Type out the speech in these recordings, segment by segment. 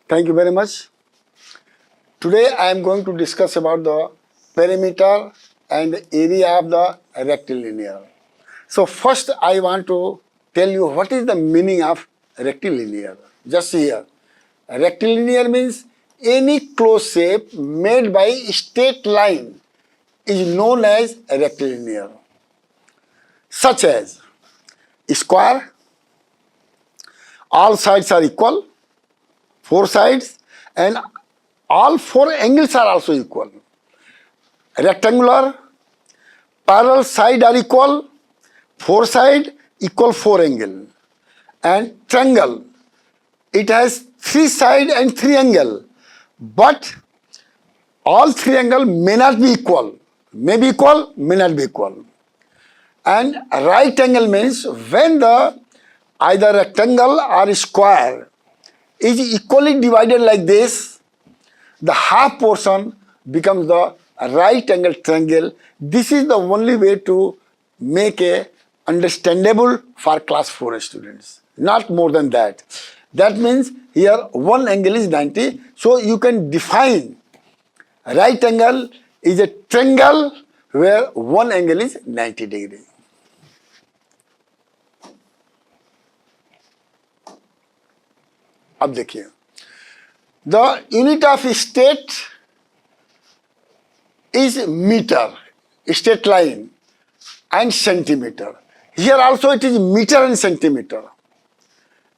Thank you very much. Today I am going to discuss about the perimeter and the area of the rectilinear. So first I want to tell you what is the meaning of rectilinear. Just here. Rectilinear means any closed shape made by straight line is known as rectilinear. Such as square, all sides are equal, four sides, and all four angles are also equal. Rectangular, parallel side are equal, four side equal four angle. And triangle, it has three side and three angle, but all three angle may not be equal, may be equal, may not be equal. And right angle means when the either rectangle or square is equally divided like this, the half portion becomes the right angle triangle. This is the only way to make a understandable for class 4 students, not more than that. That means here one angle is 90, so you can define right angle is a triangle where one angle is 90 degree. अब देखिए, the unit of state is meter, straight line, and centimeter. Here also it is meter and centimeter.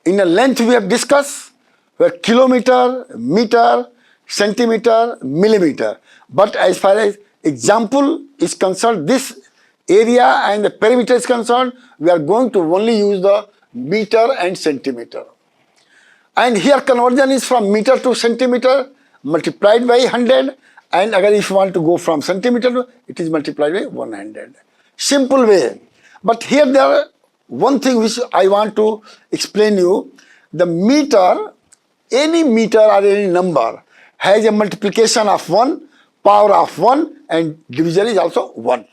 In a length we have discussed where kilometer, meter, centimeter, millimeter. But as far as example is concerned, this area and the perimeter is concerned, we are going to only use the meter and centimeter. And here conversion is from meter to centimeter multiplied by 100, and again if you want to go from centimeter to, it is multiplied by 100. Simple way. But here there are one thing which I want to explain you. The meter, any meter or any number has a multiplication of 1, power of 1, and division is also 1.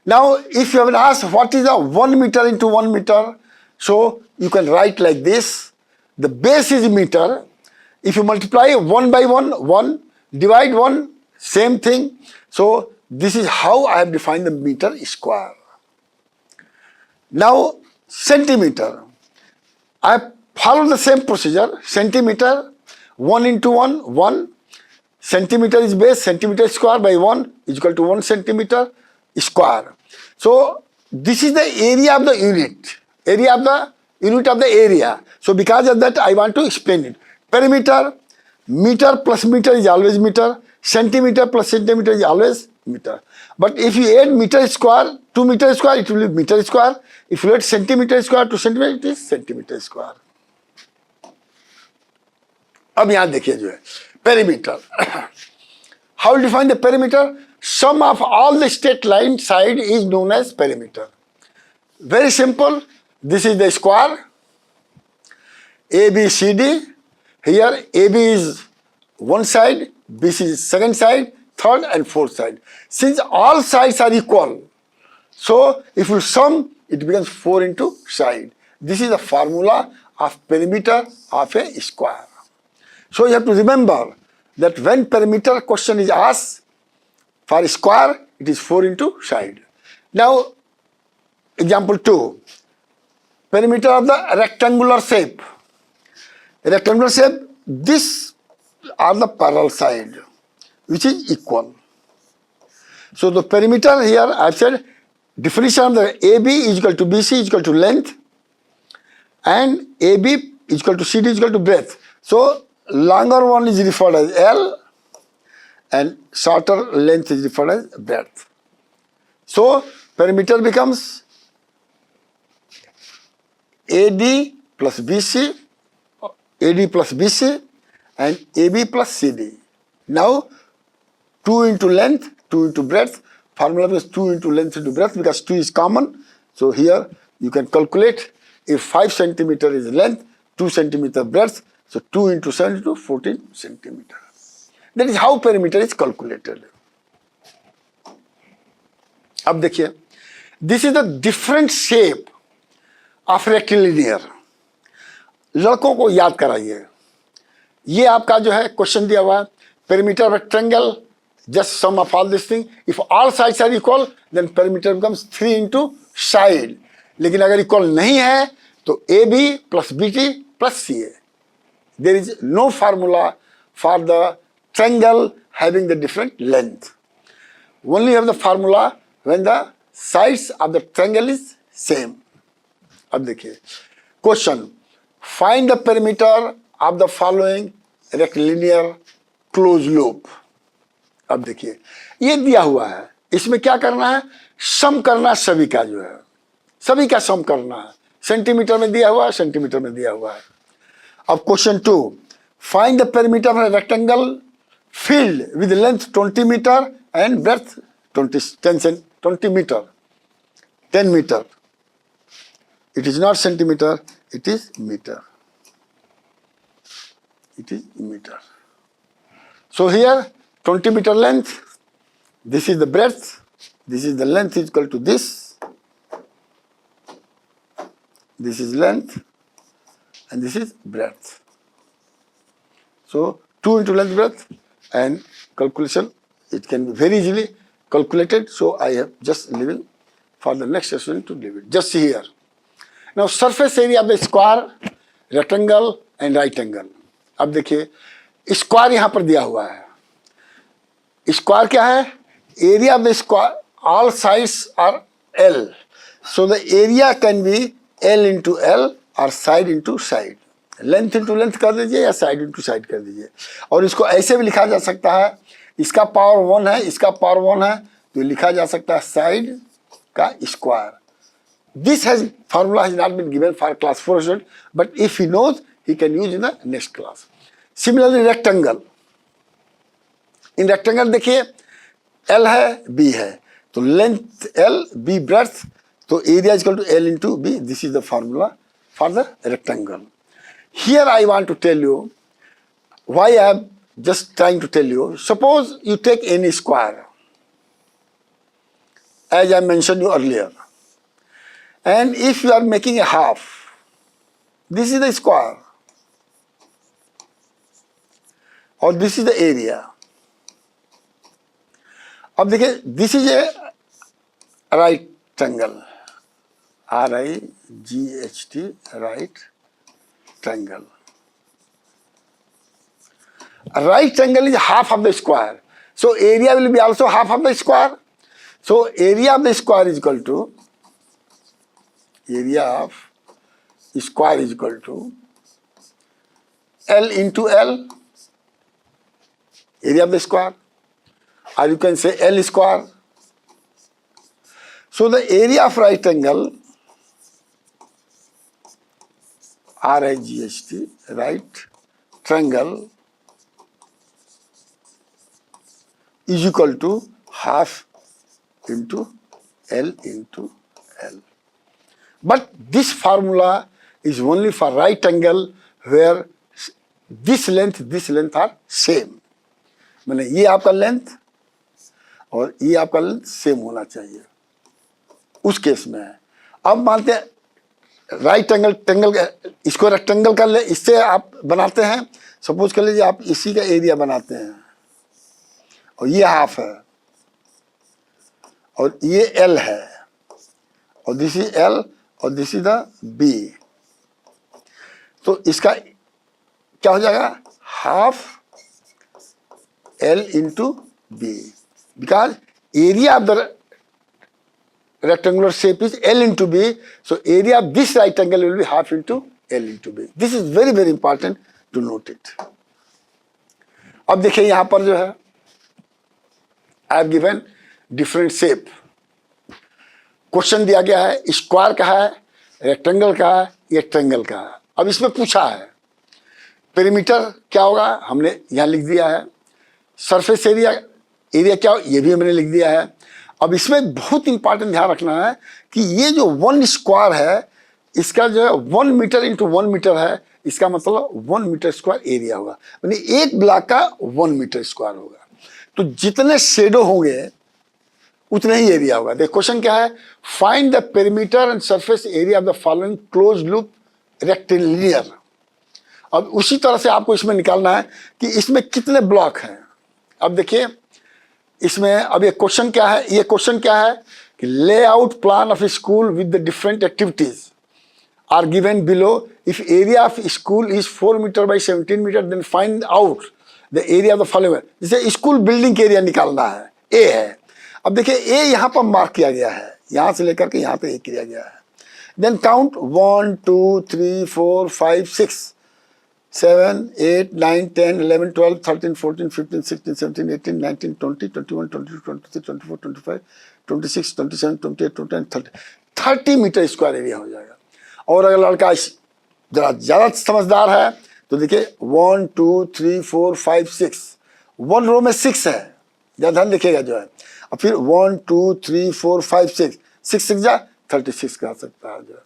Now if you have been asked what is a 1 meter into 1 meter, so you can write like this. The base is meter. If you multiply 1 by 1, 1, divide 1, same thing. So this is how I have defined the meter square. Now centimeter, I follow the same procedure. Centimeter, 1 into 1, 1. Centimeter is base, centimeter square by 1 is equal to 1 centimeter square. So this is the area of the unit, unit of the area. So because of that I want to explain it. Perimeter, meter plus meter is always meter, centimeter plus centimeter is always meter. But if you add meter square to meter square, it will be meter square. If you add centimeter square to centimeter, it is centimeter square. अब यहाँ देखिए जो है perimeter. How to define the perimeter? Sum of all the straight line side is known as perimeter. Very simple. This is the square ABCD. Here AB is one side, BC is second side, third and fourth side. Since all sides are equal, so if you sum, it becomes 4 into side. This is the formula of perimeter of a square. So you have to remember that when perimeter question is asked for a square, it is 4 into side. Now example 2. Perimeter of the rectangular shape. Rectangular shape, this are the parallel side which is equal. So the perimeter here I have said definition of the AB is equal to BC is equal to length, and AB is equal to CD is equal to breadth. So longer one is referred as L and shorter length is referred as breadth. So perimeter becomes AD plus BC, and AB plus CD. Now 2 into length, 2 into breadth. Formula is 2 into length into breadth because 2 is common. So here you can calculate if 5 centimeter is length, 2 centimeter breadth. So 2 into 7 into 14 centimeter. That is how perimeter is calculated. अब देखिए, this is the different shape of rectilinear. लड़कों को याद कराइए, ये आपका जो है क्वेश्चन दिया हुआ है, perimeter of a triangle, just sum of all this thing, if all sides are equal then perimeter becomes 3 into side, लेकिन अगर इक्वल नहीं है तो A B plus B T plus C A. There is no formula for the triangle having the different length. Only have the formula when the sides of the triangle is same. अब देखिए question, find the perimeter of the following rectilinear close loop. अब देखिए ये दिया हुआ है, इसमें क्या करना है, सम करना, सभी का जो है सभी का सम करना है. सेंटीमीटर में दिया हुआ है, सेंटीमीटर में दिया हुआ है. अब question 2, find the perimeter of a rectangle filled with length 20 meter and breadth 20 meter, 10 meter. It is not centimeter, it is meter. It is meter. So here 20 meter length, this is the breadth, this is the length is equal to this. This is length and this is breadth. So 2 into length breadth, and calculation, it can be very easily calculated. So I have just leaving for the next session to leave it. Just see here. Now surface area of the square, rectangle and right angle. अब देखिए square यहाँ पर दिया हुआ है. Square क्या है, area of the square, all sides are L. So the area can be L into L or side into side. Length into length कर दीजिए या साइड इंटू साइड कर दीजिए. और इसको ऐसे भी लिखा जा सकता है, इसका पावर 1 है, इसका पावर 1 है, तो लिखा जा सकता है साइड का square. This has formula has not been given for class 4 student, but if he knows he can use in the next class. Similarly rectangle, in rectangle देखिए L है, B है, तो लेंथ L, B ब्रेड्थ, तो area is equal to L into B. This is the formula for the rectangle. Here I want to tell you why I am just trying to tell you. Suppose you take any square, as I mentioned you earlier, and if you are making a half, this is the square, or this is the area. अब देखिए, this is a right triangle, R-I-G-H-T, right triangle. A right triangle is half of the square. So area will be also half of the square. So area of the square is equal to, area of square is equal to L into L, area of the square, or you can say L square. So the area of right triangle, R-I-G-H-T, right triangle, is equal to half into L into L. But this formula is only for right angle where this length are same. मैंने ये आपका length और ये आपका length same होना चाहिए, उस case में है. अब मानते हैं राइट ट्रायंगल, इसको रेक्टेंगल कर ले, इससे आप बनाते हैं, सपोज कर लीजिए आप इसी का एरिया बनाते हैं और ये हाफ है और ये L है और दिस इज L और दिस इज द B. तो इसका क्या हो जाएगा, half L into B, because area of the rectangular shape is L into B, so area of this right angle will be half into L into B. This is very very important to note it. अब देखिए यहां पर जो है I have given different shape. Question दिया गया है, square का है, रेक्टेंगल का है, ये ट्रायंगल का है. अब इसमें पूछा है पेरीमीटर क्या होगा, हमने यहां लिख दिया है. सरफेस एरिया क्या हो, ये भी हमने लिख दिया है. अब इसमें बहुत इंपॉर्टेंट ध्यान रखना है कि ये जो 1 स्क्वायर है, इसका जो है 1 मीटर इंटू 1 मीटर है, इसका मतलब 1 मीटर स्क्वायर एरिया होगा, यानी एक ब्लॉक का 1 मीटर स्क्वायर होगा. तो जितने शेडो होंगे उतने ही एरिया होगा. देखो क्वेश्चन क्या है, find the perimeter and surface area of the following close loop rectilinear. अब उसी तरह से आपको इसमें निकालना है कि इसमें कितने ब्लॉक हैं। अब देखिए इसमें अब ये क्वेश्चन क्या है, ये क्वेश्चन क्या है कि layout plan of school with the different activities are given below. If area of school is 4 metre by 17 metre then find out the area of the following. जैसे स्कूल बिल्डिंग के area निकालना है, ए है। अब देखिए ए यहाँ पर मार्क किया गया है, यहाँ से लेकर के यहाँ तक ए किया गया है। Then count 1 2 3 4 5 6 7 8 9 10 11 12 13 14 15 16 17 18 19 20 21 22 23 24 25 26 27 28 29 30 metre square area हो जाएगा। और अगर लड़का जरा ज़्यादा समझदार है तो देखिए 1 2 3 4 5 6, 1 रो में 6 है, ज़्यादा ध्यान देखिएगा जो है। और फिर 1 2 3 4 5 6 6 6 जा 36 का सकता है जो है।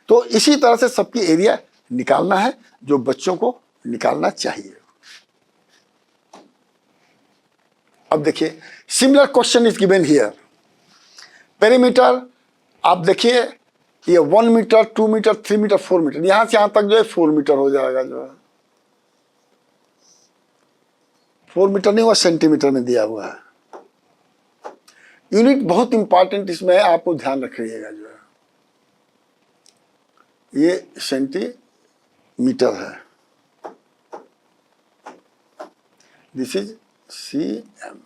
तो इसी तरह से सबकी एरिया निकालना है जो बच्चों को निकालना चाहिए। अब देखिए similar question is given here. Perimeter आप देखिए ये 1 मीटर 2 मीटर 3 मीटर 4 मीटर, यहां से यहां तक जो है 4 मीटर हो जाएगा जो है। 4 मीटर नहीं हुआ, सेंटीमीटर में दिया हुआ है। यूनिट बहुत इंपॉर्टेंट इसमें आपको ध्यान रखिएगा जो है। ये सेंटीमीटर है, दिस इज cm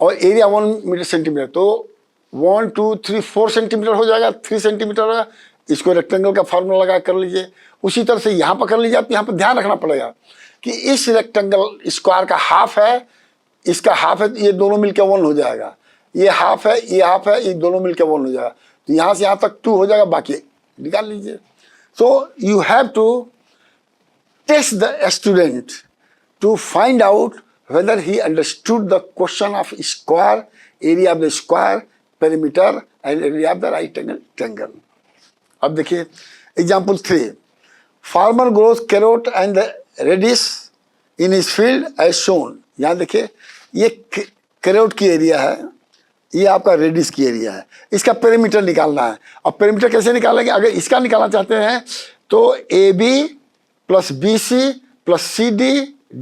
और एरिया 1 मीटर सेंटीमीटर, तो 1 2 3 4 सेंटीमीटर हो जाएगा, 3 सेंटीमीटर होगा। इसको रेक्टेंगल का फार्मूला लगा कर लीजिए। उसी तरह से यहाँ पर कर लीजिए। आप यहाँ पर ध्यान रखना पड़ेगा कि इस रेक्टेंगल स्क्वायर का हाफ है, इसका हाफ है, ये दोनों मिलकर 1 हो जाएगा। ये हाफ है, ये हाफ है, ये दोनों मिलकर 1 हो जाएगा। तो यहाँ से यहाँ तक 2 हो जाएगा, बाकी निकाल लीजिए। So you have to test the student to find out whether he understood the question of square, area of the square, perimeter and area of the right angle triangle. अब देखिए example 3, farmer grows carrot and the radish in his field as shown. यहाँ देखिए ये carrot की area है, ये आपका reddish की एरिया है। इसका पेरीमीटर निकालना है। अब पेरीमीटर कैसे निकालेंगे? अगर इसका निकालना चाहते हैं तो AB plus BC plus CD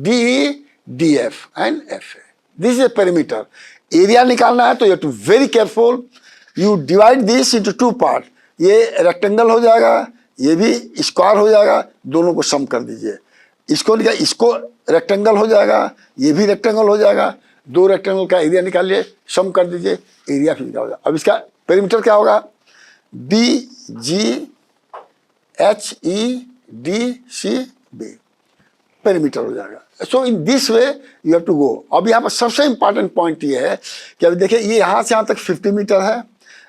DE DF and FA, this is a perimeter. Area निकालना है तो you have to very careful, you divide this into 2 part. ये रेक्टेंगल हो जाएगा, ये भी स्क्वायर हो जाएगा, दोनों को सम कर दीजिए। इसको रेक्टेंगल हो जाएगा, ये भी रेक्टेंगल हो जाएगा, 2 रेक्टेंगल का एरिया निकालिए, सम कर दीजिए, एरिया फिर क्या होगा। अब इसका पेरीमीटर क्या होगा? BGHEDCB पेरीमीटर हो जाएगा। So in this way you have to go. अब यहाँ पर सबसे इंपॉर्टेंट पॉइंट ये है कि अब देखिए ये यहाँ से यहाँ तक 50 मीटर है,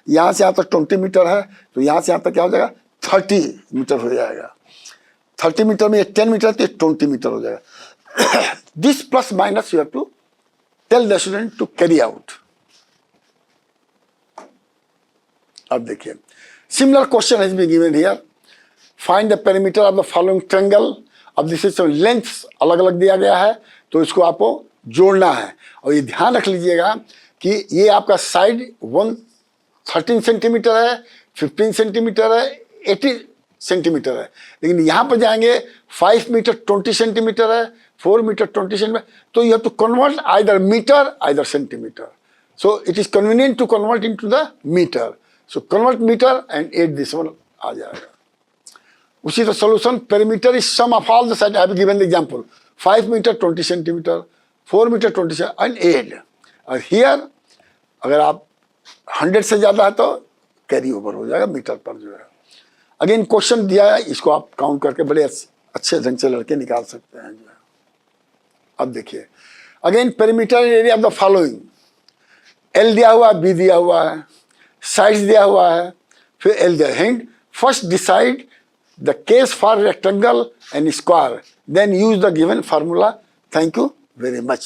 यहाँ से यहाँ तक 20 मीटर है, तो यहाँ से यहाँ तक क्या हो जाएगा? 30 मीटर हो जाएगा। 30 मीटर में 10 मीटर तो 20 मीटर हो जाएगा। This plus minus you have to tell the student to carry out. अब देखिए similar question has been given here. Find the perimeter of the following triangle. अब जैसे लेंथ अलग अलग दिया गया है तो इसको आपको जोड़ना है। और ये ध्यान रख लीजिएगा कि ये आपका साइड 13 सेंटीमीटर है, 15 सेंटीमीटर है, 80 सेंटीमीटर है। लेकिन यहाँ पर जाएंगे 5 मीटर 20 सेंटीमीटर है, 4 मीटर 20 सेंटीमीटर। तो you have to convert either metre either centimetre. So it is convenient to convert into the metre. So convert metre and add this one आ जाएगा। उसी तरह solution perimeter is sum of all the side. I have given the example 5 metre 20 centimetre, 4 metre 20 and 8। और here अगर आप 100 से ज़्यादा है तो कैरी ओवर हो जाएगा मीटर पर जो है। अगेन क्वेश्चन दिया है, इसको आप काउंट करके बड़े अच्छे ढंग से लड़के निकाल सकते हैं जो है। अब देखिए again perimeter area of the following. L दिया हुआ है, बी दिया हुआ है, साइड्स दिया हुआ है, फिर एल दिया। Hint, first decide the case for rectangle and square, then use the given formula. Thank you very much.